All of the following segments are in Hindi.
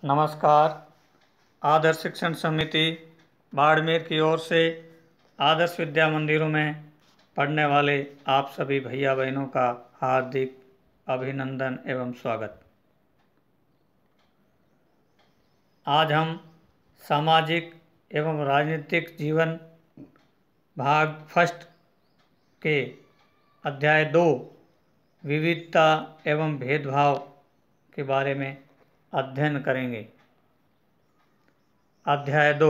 नमस्कार। आदर्श शिक्षण समिति बाड़मेर की ओर से आदर्श विद्या मंदिरों में पढ़ने वाले आप सभी भैया बहनों का हार्दिक अभिनंदन एवं स्वागत। आज हम सामाजिक एवं राजनीतिक जीवन भाग फर्स्ट के अध्याय 2 विविधता एवं भेदभाव के बारे में अध्ययन करेंगे। अध्याय 2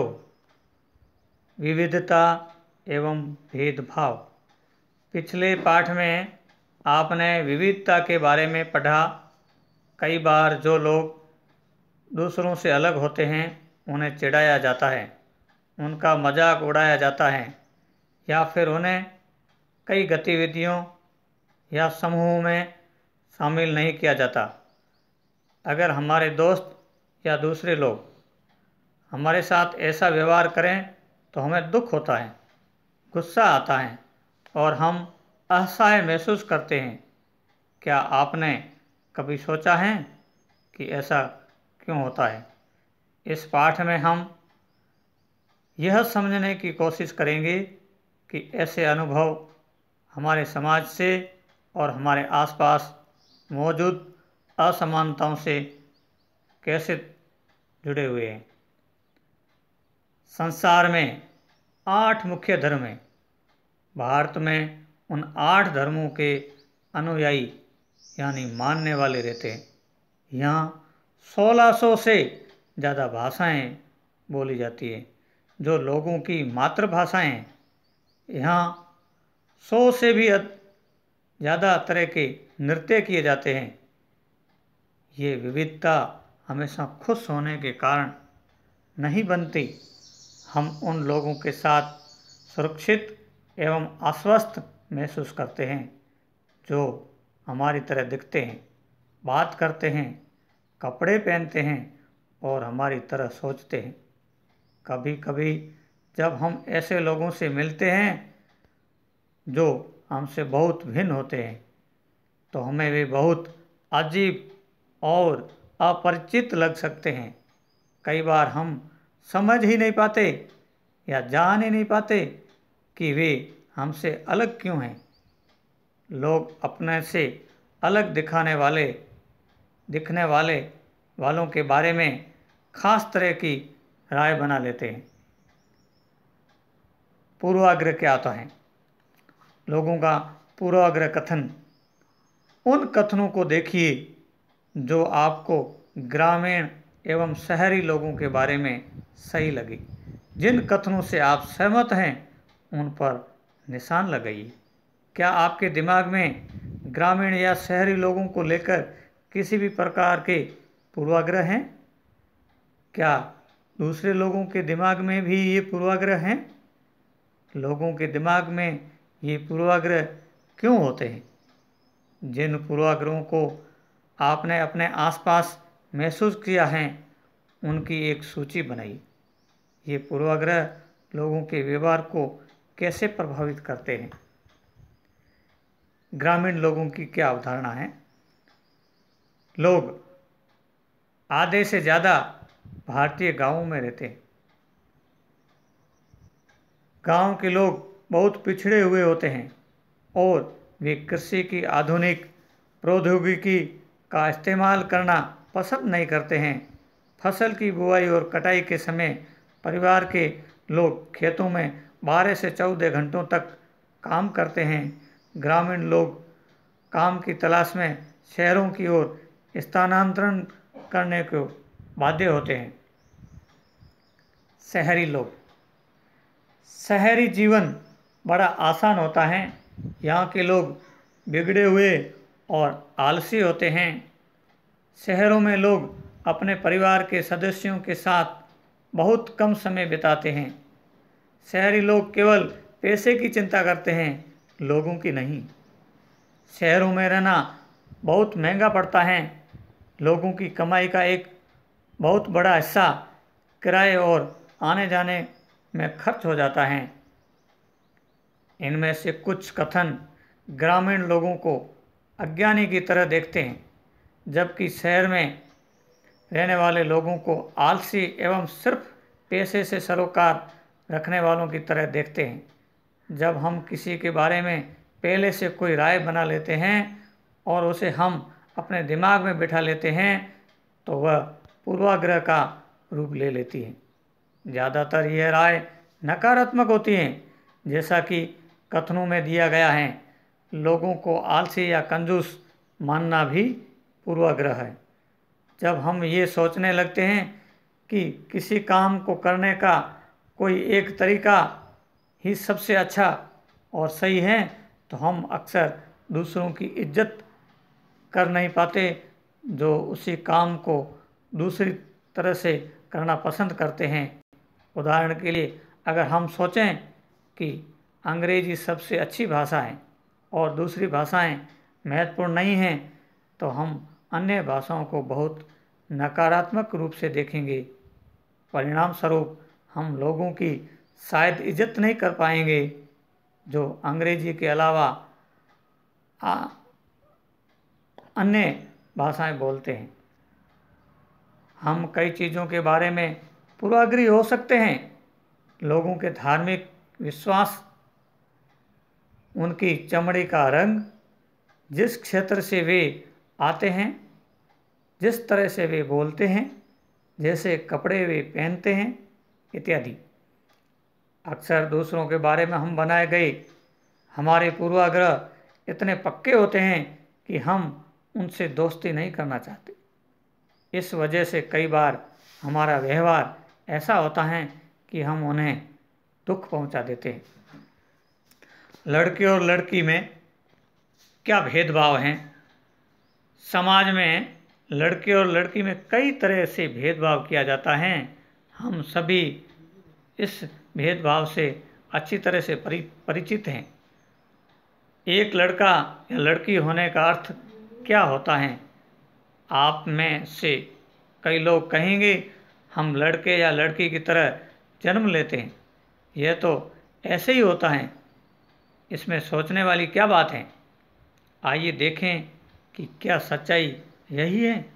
विविधता एवं भेदभाव। पिछले पाठ में आपने विविधता के बारे में पढ़ा। कई बार जो लोग दूसरों से अलग होते हैं उन्हें चिढ़ाया जाता है, उनका मजाक उड़ाया जाता है या फिर उन्हें कई गतिविधियों या समूह में शामिल नहीं किया जाता। अगर हमारे दोस्त या दूसरे लोग हमारे साथ ऐसा व्यवहार करें तो हमें दुख होता है, गुस्सा आता है और हम असहाय महसूस करते हैं। क्या आपने कभी सोचा है कि ऐसा क्यों होता है? इस पाठ में हम यह समझने की कोशिश करेंगे कि ऐसे अनुभव हमारे समाज से और हमारे आसपास मौजूद असमानताओं से कैसे जुड़े हुए हैं। संसार में 8 मुख्य धर्म हैं। भारत में उन 8 धर्मों के अनुयायी यानी मानने वाले रहते हैं। यहाँ 1600 से ज़्यादा भाषाएं बोली जाती है जो लोगों की मातृभाषाएं हैं। यहाँ 100 से भी ज़्यादा तरह के नृत्य किए जाते हैं। ये विविधता हमेशा खुश होने के कारण नहीं बनती। हम उन लोगों के साथ सुरक्षित एवं आश्वस्त महसूस करते हैं जो हमारी तरह दिखते हैं, बात करते हैं, कपड़े पहनते हैं और हमारी तरह सोचते हैं। कभी कभी जब हम ऐसे लोगों से मिलते हैं जो हमसे बहुत भिन्न होते हैं तो हमें वे बहुत अजीब और अपरिचित लग सकते हैं। कई बार हम समझ ही नहीं पाते या जान ही नहीं पाते कि वे हमसे अलग क्यों हैं। लोग अपने से अलग दिखने वालों के बारे में खास तरह की राय बना लेते हैं। पूर्वाग्रह क्या होता है? लोगों का पूर्वाग्रह कथन। उन कथनों को देखिए जो आपको ग्रामीण एवं शहरी लोगों के बारे में सही लगे। जिन कथनों से आप सहमत हैं उन पर निशान लगाइए। क्या आपके दिमाग में ग्रामीण या शहरी लोगों को लेकर किसी भी प्रकार के पूर्वाग्रह हैं? क्या दूसरे लोगों के दिमाग में भी ये पूर्वाग्रह हैं? लोगों के दिमाग में ये पूर्वाग्रह क्यों होते हैं? जिन पूर्वाग्रहों को आपने अपने आसपास महसूस किया है उनकी एक सूची बनाइए। ये पूर्वाग्रह लोगों के व्यवहार को कैसे प्रभावित करते हैं? ग्रामीण लोगों की क्या अवधारणा है? लोग आधे से ज़्यादा भारतीय गांवों में रहते हैं। गांव के लोग बहुत पिछड़े हुए होते हैं और वे कृषि की आधुनिक प्रौद्योगिकी का इस्तेमाल करना पसंद नहीं करते हैं। फसल की बुआई और कटाई के समय परिवार के लोग खेतों में 12 से 14 घंटों तक काम करते हैं। ग्रामीण लोग काम की तलाश में शहरों की ओर स्थानांतरण करने को बाध्य होते हैं। शहरी लोग। शहरी जीवन बड़ा आसान होता है। यहाँ के लोग बिगड़े हुए और आलसी होते हैं। शहरों में लोग अपने परिवार के सदस्यों के साथ बहुत कम समय बिताते हैं। शहरी लोग केवल पैसे की चिंता करते हैं, लोगों की नहीं। शहरों में रहना बहुत महंगा पड़ता है। लोगों की कमाई का एक बहुत बड़ा हिस्सा किराए और आने जाने में खर्च हो जाता है। इनमें से कुछ कथन ग्रामीण लोगों को अज्ञानी की तरह देखते हैं, जबकि शहर में रहने वाले लोगों को आलसी एवं सिर्फ पैसे से सरोकार रखने वालों की तरह देखते हैं। जब हम किसी के बारे में पहले से कोई राय बना लेते हैं और उसे हम अपने दिमाग में बिठा लेते हैं तो वह पूर्वाग्रह का रूप ले लेती है। ज़्यादातर यह राय नकारात्मक होती हैं, जैसा कि कथनों में दिया गया है। लोगों को आलसी या कंजूस मानना भी पूर्वाग्रह है। जब हम ये सोचने लगते हैं कि किसी काम को करने का कोई एक तरीका ही सबसे अच्छा और सही है, तो हम अक्सर दूसरों की इज्जत कर नहीं पाते जो उसी काम को दूसरी तरह से करना पसंद करते हैं। उदाहरण के लिए, अगर हम सोचें कि अंग्रेजी सबसे अच्छी भाषा है और दूसरी भाषाएं महत्वपूर्ण नहीं हैं, तो हम अन्य भाषाओं को बहुत नकारात्मक रूप से देखेंगे। परिणाम स्वरूप हम लोगों की शायद इज्जत नहीं कर पाएंगे जो अंग्रेजी के अलावा अन्य भाषाएं बोलते हैं। हम कई चीज़ों के बारे में पूर्वाग्रही हो सकते हैं। लोगों के धार्मिक विश्वास, उनकी चमड़ी का रंग, जिस क्षेत्र से वे आते हैं, जिस तरह से वे बोलते हैं, जैसे कपड़े वे पहनते हैं इत्यादि। अक्सर दूसरों के बारे में हम बनाए गए हमारे पूर्वाग्रह इतने पक्के होते हैं कि हम उनसे दोस्ती नहीं करना चाहते। इस वजह से कई बार हमारा व्यवहार ऐसा होता है कि हम उन्हें दुख पहुंचा देते हैं। लड़के और लड़की में क्या भेदभाव हैं? समाज में लड़के और लड़की में कई तरह से भेदभाव किया जाता है। हम सभी इस भेदभाव से अच्छी तरह से परिचित हैं। एक लड़का या लड़की होने का अर्थ क्या होता है? आप में से कई लोग कहेंगे, हम लड़के या लड़की की तरह जन्म लेते हैं। यह तो ऐसे ही होता है, इसमें सोचने वाली क्या बात है? आइए देखें कि क्या सच्चाई यही है।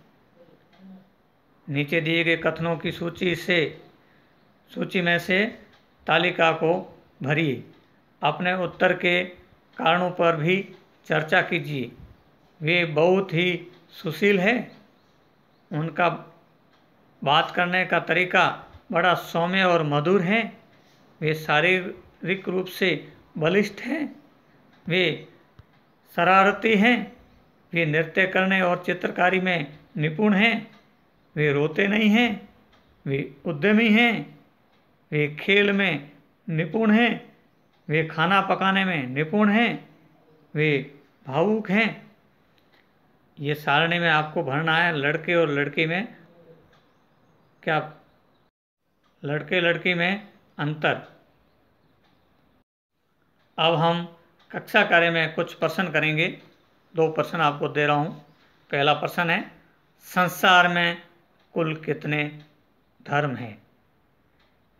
नीचे दिए गए कथनों की सूची में से तालिका को भरिए। अपने उत्तर के कारणों पर भी चर्चा कीजिए। वे बहुत ही सुशील हैं। उनका बात करने का तरीका बड़ा सौम्य और मधुर है। वे शारीरिक रूप से बलिष्ठ हैं। वे शरारती हैं। वे नृत्य करने और चित्रकारी में निपुण हैं। वे रोते नहीं हैं। वे उद्यमी हैं। वे खेल में निपुण हैं। वे खाना पकाने में निपुण हैं। वे भावुक हैं। ये सारणी में आपको भरना है लड़के और लड़की में क्या, लड़के लड़की में अंतर। अब हम कक्षा कार्य में कुछ प्रश्न करेंगे। 2 प्रश्न आपको दे रहा हूँ। पहला प्रश्न है, संसार में कुल कितने धर्म हैं?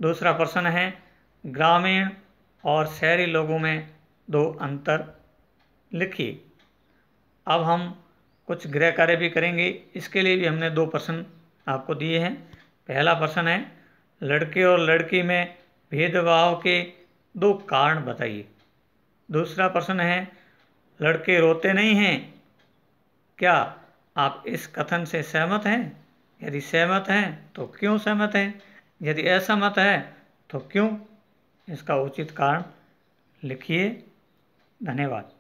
दूसरा प्रश्न है, ग्रामीण और शहरी लोगों में 2 अंतर लिखिए। अब हम कुछ गृह कार्य भी करेंगे। इसके लिए भी हमने 2 प्रश्न आपको दिए हैं। पहला प्रश्न है, लड़के और लड़की में भेदभाव के 2 कारण बताइए। दूसरा प्रश्न है, लड़के रोते नहीं हैं। क्या आप इस कथन से सहमत हैं? यदि सहमत हैं तो क्यों सहमत हैं? यदि असहमत है तो क्यों? इसका उचित कारण लिखिए। धन्यवाद।